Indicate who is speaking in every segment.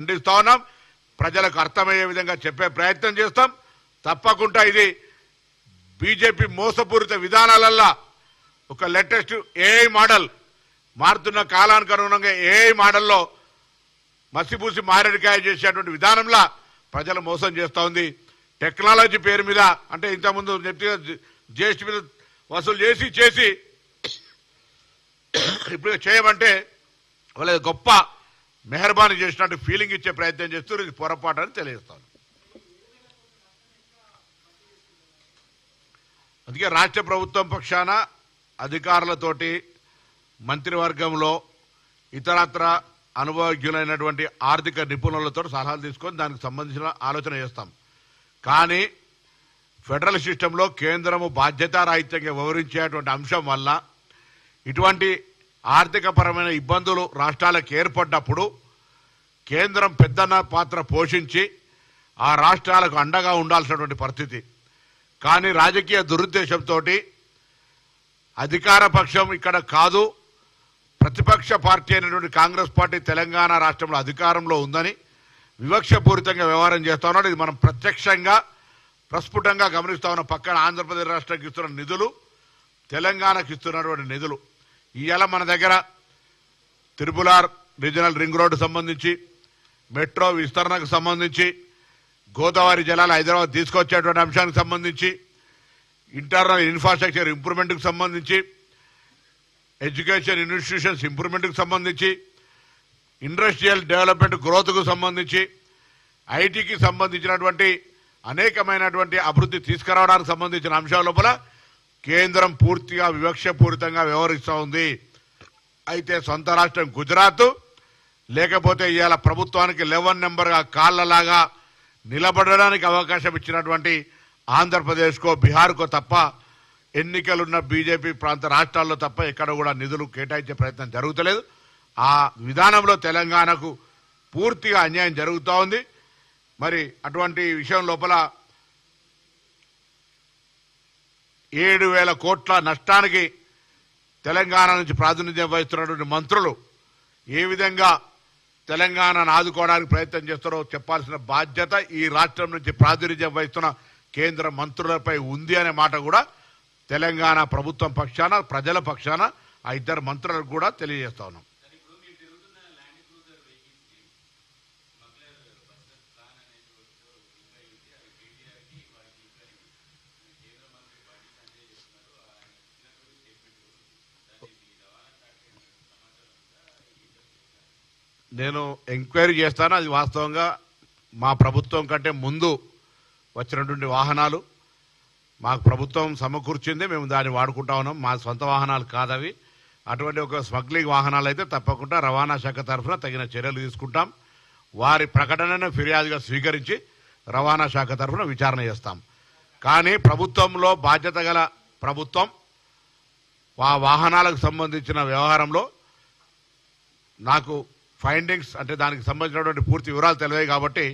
Speaker 1: ఖండిస్తా ఉన్నాం. ప్రజలకు అర్థమయ్యే విధంగా చెప్పే ప్రయత్నం చేస్తాం. తప్పకుండా ఇది బీజేపీ మోసపూరిత విధానాలల్లా ఒక లేటెస్ట్ ఏఐ మోడల్ మారుతున్న కాలానికి అనుగుణంగా ఏఐ మోడల్లో మసిపూసి మారేడుకాయ చేసేటువంటి విధానంలో ప్రజలు మోసం చేస్తూ ఉంది. టెక్నాలజీ పేరు మీద అంటే ఇంతకుముందు జిఎస్టీ మీద వసూలు చేసి ఇప్పుడు చేయమంటే వాళ్ళ గొప్ప మెహర్బానీ చేసినట్టు ఫీలింగ్ ఇచ్చే ప్రయత్నం చేస్తూ ఇది పొరపాటు అని తెలియజేస్తాను. అందుకే రాష్ట్ర ప్రభుత్వం పక్షాన అధికారులతోటి మంత్రివర్గంలో ఇతరత్ర అనుభవజ్ఞులైనటువంటి ఆర్థిక నిపుణులతో సలహాలు తీసుకొని దానికి సంబంధించిన ఆలోచన చేస్తాం. కానీ ఫెడరల్ సిస్టంలో కేంద్రము బాధ్యతారాహిత్యంగా వివరించేటువంటి అంశం వల్ల ఇటువంటి ఆర్థికపరమైన ఇబ్బందులు రాష్ట్రాలకు ఏర్పడ్డప్పుడు కేంద్రం పెద్దన్న పాత్ర పోషించి ఆ రాష్ట్రాలకు అండగా ఉండాల్సినటువంటి పరిస్థితి. కానీ రాజకీయ దురుద్దేశంతో అధికార పక్షం ఇక్కడ కాదు, ప్రతిపక్ష పార్టీ అయినటువంటి కాంగ్రెస్ పార్టీ తెలంగాణ రాష్ట్రంలో అధికారంలో ఉందని వివక్షపూరితంగా వ్యవహారం చేస్తా ఉన్నాడు. ఇది మనం ప్రత్యక్షంగా ప్రస్ఫుటంగా గమనిస్తా ఉన్న పక్కన ఆంధ్రప్రదేశ్ రాష్ట్రానికి ఇస్తున్న నిధులు, తెలంగాణకు ఇస్తున్నటువంటి నిధులు. ఇవాళ మన దగ్గర తిరుపులార్ రీజనల్ రింగ్ రోడ్డు సంబంధించి, మెట్రో విస్తరణకు సంబంధించి, గోదావరి జలాలు హైదరాబాద్ తీసుకొచ్చేటువంటి అంశానికి సంబంధించి, ఇంటర్నల్ ఇన్ఫ్రాస్ట్రక్చర్ ఇంప్రూవ్మెంట్కి సంబంధించి, ఎడ్యుకేషన్ ఇన్స్టిట్యూషన్స్ ఇంప్రూవ్మెంట్కి సంబంధించి, ఇండస్ట్రియల్ డెవలప్మెంట్ గ్రోత్కు సంబంధించి, ఐటీకి సంబంధించినటువంటి అనేకమైనటువంటి అభివృద్ధి తీసుకురావడానికి సంబంధించిన అంశాల లోపల కేంద్రం పూర్తిగా వివక్షపూరితంగా వ్యవహరిస్తూ ఉంది. అయితే సొంత రాష్ట్రం గుజరాత్ లేకపోతే ఇవాళ ప్రభుత్వానికి 11 నెంబర్గా కాళ్ళలాగా నిలబడడానికి అవకాశం ఇచ్చినటువంటి ఆంధ్రప్రదేశ్కో బీహార్కో తప్ప ఎన్నికలున్న బీజేపీ ప్రాంత రాష్ట్రాల్లో తప్ప ఎక్కడ కూడా నిధులు కేటాయించే ప్రయత్నం జరుగుతలేదు. ఆ విధానంలో తెలంగాణకు పూర్తిగా అన్యాయం జరుగుతూ ఉంది. మరి అటువంటి విషయం లోపల 7,000 కోట్ల నష్టానికి తెలంగాణ నుంచి ప్రాతినిధ్యం వహిస్తున్నటువంటి మంత్రులు ఏ విధంగా తెలంగాణను ఆదుకోవడానికి ప్రయత్నం చేస్తారో చెప్పాల్సిన బాధ్యత ఈ రాష్ట్రం నుంచి ప్రాతినిధ్యం వహిస్తున్న కేంద్ర మంత్రులపై ఉంది అనే మాట కూడా తెలంగాణ ప్రభుత్వం పక్షాన, ప్రజల పక్షాన ఆ ఇద్దరు మంత్రులకు కూడా తెలియజేస్తా ఉన్నాం. నేను ఎంక్వైరీ చేస్తాను. అది వాస్తవంగా మా ప్రభుత్వం కంటే ముందు వచ్చినటువంటి వాహనాలు మాకు ప్రభుత్వం సమకూర్చింది, మేము దాన్ని వాడుకుంటా ఉన్నాం. మా సొంత వాహనాలు కాదవి. అటువంటి ఒక స్మగ్లింగ్ వాహనాలు అయితే తప్పకుండా రవాణా శాఖ తరఫున తగిన చర్యలు తీసుకుంటాం. వారి ప్రకటనను ఫిర్యాదుగా స్వీకరించి రవాణా శాఖ తరఫున విచారణ చేస్తాం. కానీ ప్రభుత్వంలో బాధ్యత గల ప్రభుత్వం ఆ వాహనాలకు సంబంధించిన వ్యవహారంలో నాకు ఫైండింగ్స్ అంటే దానికి సంబంధించినటువంటి పూర్తి వివరాలు తెలివాయి కాబట్టి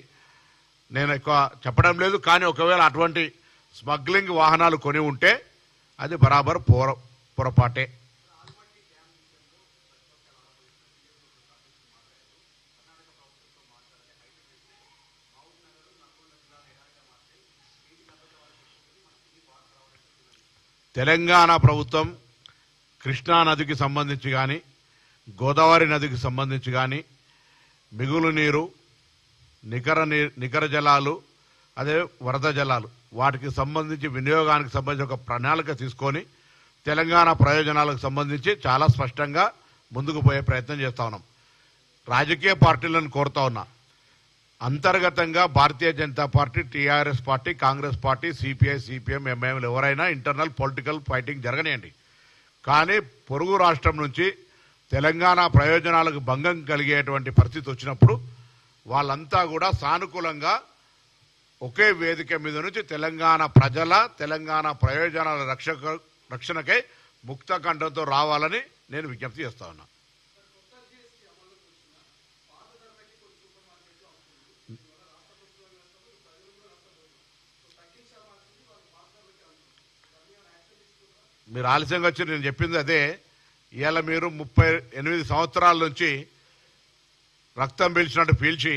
Speaker 1: నేను ఎక్కువ చెప్పడం లేదు. కానీ ఒకవేళ అటువంటి స్మగ్లింగ్ వాహనాలు కొని ఉంటే అది బరాబర్ పొరపాటే. తెలంగాణ ప్రభుత్వం కృష్ణా నదికి సంబంధించి కానీ, గోదావరి నదికి సంబంధించి కానీ, మిగులు నీరు, నికర జలాలు, అదే వరద జలాలు, వాటికి సంబంధించి వినియోగానికి సంబంధించి ఒక ప్రణాళిక తీసుకొని తెలంగాణ ప్రయోజనాలకు సంబంధించి చాలా స్పష్టంగా ముందుకు పోయే ప్రయత్నం చేస్తా ఉన్నాం. రాజకీయ పార్టీలను కోరుతా ఉన్నా, అంతర్గతంగా Bharatiya Janata party, TRS party, Congress party, CPI, CPM, ఎంఐఎంలు ఎవరైనా ఇంటర్నల్ పొలిటికల్ ఫైటింగ్ జరగనియండి. కానీ పొరుగు రాష్ట్రం నుంచి తెలంగాణ ప్రయోజనాలకు భంగం కలిగేటువంటి పరిస్థితి వచ్చినప్పుడు వాళ్ళంతా కూడా సానుకూలంగా ఒకే వేదిక మీద నుంచి తెలంగాణ ప్రజల, తెలంగాణ ప్రయోజనాల రక్షణకై ముక్త కంఠంతో రావాలని నేను విజ్ఞప్తి చేస్తా ఉన్నా. మీరు ఆలస్యంగా వచ్చి నేను చెప్పింది అదే. ఇవాళ మీరు 38 సంవత్సరాల నుంచి రక్తం పీల్చినట్టు పీల్చి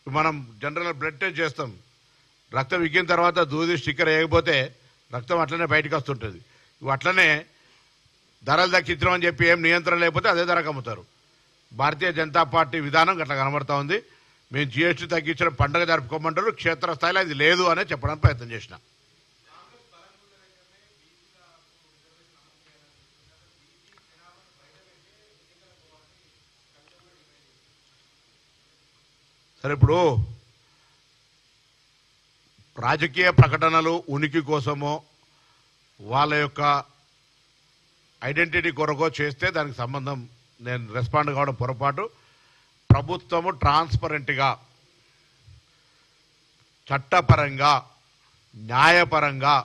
Speaker 1: మనం జనరల్ బ్లడ్ టెస్ట్ చేస్తాం, రక్తం ఎక్కిన తర్వాత దూది స్టిక్కర్ వేయకపోతే రక్తం అట్లనే బయటకు వస్తుంటుంది. అట్లనే ధరలు దక్కించడం అని చెప్పి ఏం నియంత్రణ లేకపోతే అదే ధరకు అమ్ముతారు. భారతీయ జనతా పార్టీ విధానం అట్లా కనబడతా ఉంది. మేము జీఎస్టీ తగ్గించడం పండుగ జరుపుకోమంటారు, క్షేత్రస్థాయిలో అది లేదు అనే చెప్పడానికి ప్రయత్నం చేసిన. సరే, ఇప్పుడు రాజకీయ ప్రకటనలు ఉనికి కోసమో వాళ్ళ యొక్క ఐడెంటిటీ కొరకో చేస్తే దానికి సంబంధం నేను రెస్పాండ్ కావడం పొరపాటు. ప్రభుత్వము ట్రాన్స్పరెంట్గా, చట్టపరంగా, న్యాయపరంగా,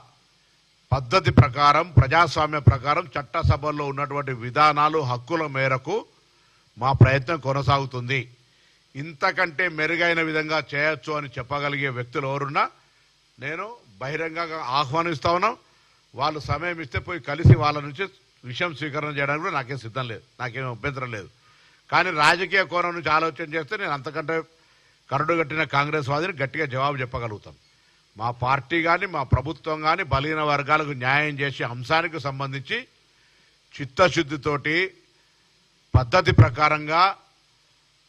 Speaker 1: పద్ధతి ప్రకారం, ప్రజాస్వామ్య ప్రకారం చట్టసభల్లో ఉన్నటువంటి విధానాలు, హక్కుల మేరకు మా ప్రయత్నం కొనసాగుతుంది. ఇంతకంటే మెరుగైన విధంగా చేయొచ్చు అని చెప్పగలిగే వ్యక్తులు ఎవరున్నా నేను బహిరంగంగా ఆహ్వానిస్తా ఉన్నాం. వాళ్ళు సమయం ఇస్తే పోయి కలిసి వాళ్ళ నుంచి విషయం స్వీకరణ చేయడానికి కూడా నాకేం సిద్ధం లేదు, నాకేం అభ్యంతరం లేదు. కానీ రాజకీయ కోణం నుంచి ఆలోచన చేస్తే నేను అంతకంటే కరడు కట్టిన కాంగ్రెస్ వాదిని గట్టిగా జవాబు చెప్పగలుగుతాం. మా పార్టీ కానీ మా ప్రభుత్వం కానీ బలహీన వర్గాలకు న్యాయం చేసే అంశానికి సంబంధించి చిత్తశుద్ధితోటి పద్ధతి ప్రకారంగా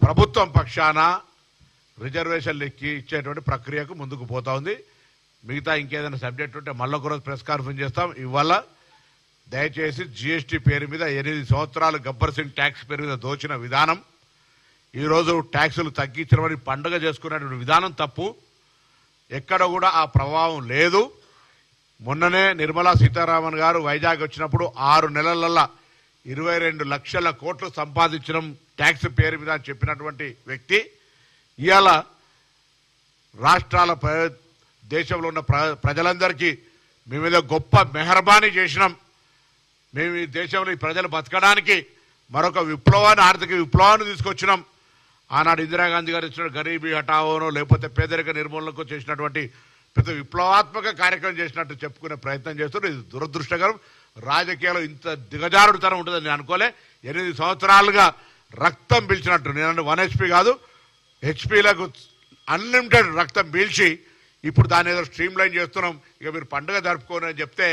Speaker 1: ప్రభుత్వం పక్షాన రిజర్వేషన్లు ఇచ్చేటువంటి ప్రక్రియకు ముందుకు పోతా ఉంది. మిగతా ఇంకేదైనా సబ్జెక్ట్ ఉంటే మళ్ళీ ఒకరోజు ప్రెస్ కాన్ఫరెన్స్ చేస్తాం. ఇవాళ దయచేసి జీఎస్టీ పేరు మీద 8 సంవత్సరాలు గబ్బర్ సింగ్ ట్యాక్స్ పేరు మీద దోచిన విధానం, ఈరోజు ట్యాక్సులు తగ్గించడం పండుగ చేసుకునేటువంటి విధానం తప్పు. ఎక్కడ కూడా ఆ ప్రభావం లేదు. మొన్ననే నిర్మలా సీతారామన్ గారు వైజాగ్ వచ్చినప్పుడు 6 నెలలల్లా 22 లక్షల కోట్లు సంపాదించడం ట్యాక్స్ పేరు మీద చెప్పినటువంటి వ్యక్తి ఇవాళ రాష్ట్రాల దేశంలో ఉన్న ప్రజలందరికీ మీ మీద గొప్ప మెహర్బానీ చేసినాం, మేము ఈ దేశంలో ఈ ప్రజలు బతకడానికి మరొక విప్లవాన్ని, ఆర్థిక విప్లవాన్ని తీసుకొచ్చినాం. ఆనాడు ఇందిరాగాంధీ గారు ఇచ్చిన గరీబీ హఠావోనో లేకపోతే పేదరిక నిర్మూలనకు చేసినటువంటి పెద్ద విప్లవాత్మక కార్యక్రమం చేసినట్టు చెప్పుకునే ప్రయత్నం చేస్తున్నారు. ఇది దురదృష్టకరం. రాజకీయాల్లో ఇంత దిగజారుడుతనం ఉంటుందని నేను అనుకోలే. 8 సంవత్సరాలుగా రక్తం పీల్చినట్టు, నేను 1 HP కాదు హెచ్పీలకు అన్లిమిటెడ్ రక్తం పీల్చి ఇప్పుడు దాన్ని ఏదో స్ట్రీమ్ లైన్ చేస్తున్నాం, ఇక మీరు పండుగ జరుపుకోని అని చెప్తే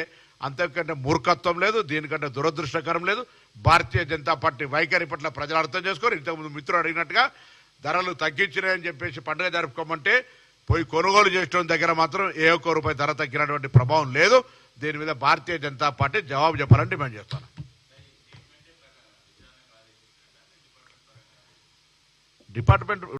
Speaker 1: అంతకంటే మూర్ఖత్వం లేదు, దీనికంటే దురదృష్టకరం లేదు. భారతీయ జనతా పార్టీ వైఖరి పట్ల ప్రజలు అర్థం చేసుకొని ఇంతకుముందు మిత్రుడు అడిగినట్టుగా ధరలు తగ్గించినాయని చెప్పేసి పండుగ జరుపుకోమంటే పోయి కొనుగోలు చేయడం దగ్గర మాత్రం ఏ ఒక్క రూపాయి ధర తగ్గినటువంటి ప్రభావం లేదు. దీని మీద భారతీయ జనతా పార్టీ జవాబు చెప్పాలని డిమాండ్ చేస్తాను. డిపార్ట్మెంట్